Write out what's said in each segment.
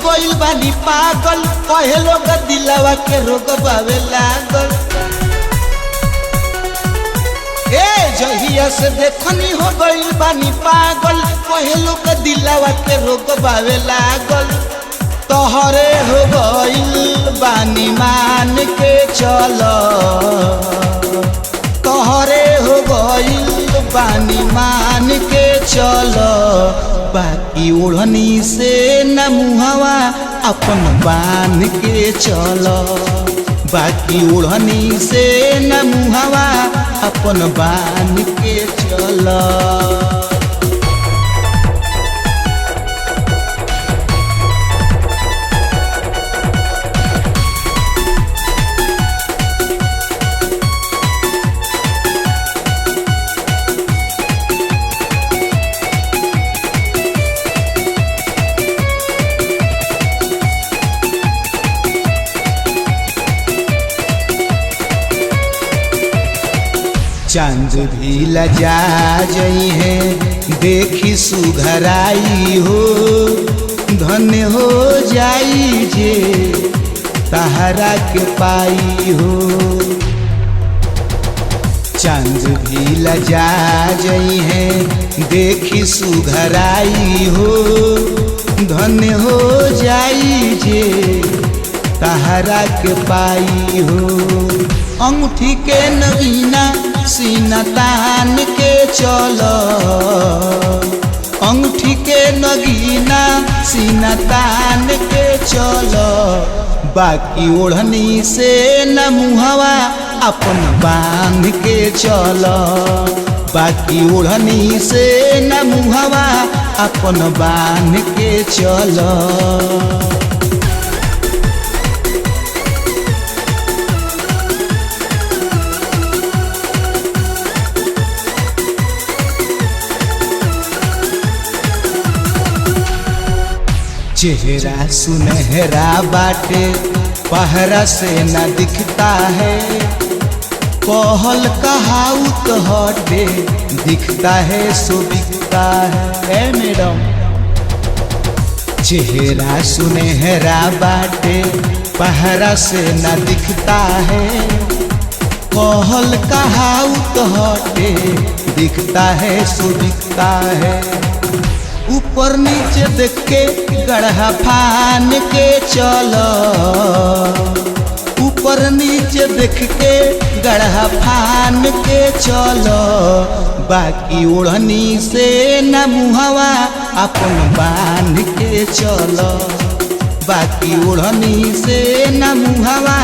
गइल बानी पागल कहे लोग दिलवा के रोग बावे लागल। ए जहिया से देखनी हो गइल बानी पागल कहे लोग दिलवा के रोग बावे लागल। तोहरे हो गइल बानी मान के चलो, तोहरे हो गइल बानी मान के चलो। बाकी ओढ़नी से न मुहवा अपन बांध के चलो, बाकी ओढ़नी से न मुहवा अपन बांध के चलो। चांद भी लजा जई है देखी सुघराई हो, धन्य हो जाई जे तहरा के पाई हो। चांद भी लजा जई है देखी सुघराई हो, धन्य हो जाई जे तहरा के पाई हो। अंगूठी के नगीना सीना तान के चलो, अंगूठी के नगीना सीना तान के चलो। बाकी ओढ़नी से न मुहवा अपन बांध के चलो, बाकी ओढ़नी से न मुहवा अपन बांध के चलो। चेहरा सुनहरा बाटे पहरा से न दिखता है, कहल कहाउत हटे दिखता है सो दिखता है। मैडम चेहरा सुनहरा बाटे पहरा से न दिखता है, कहल कहाउत हटे दिखता है सो दिखता है। ऊपर नीचे देख के गढ़ा फान के चलो, ऊपर नीचे देख के गढ़ा फान के चलो। बाकी ओढ़नी से न मुहवा अपन बांध के चलो, बाकी ओढ़नी से न मुहवा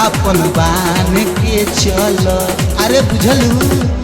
अपन बांध के चलो। अरे बुझलू।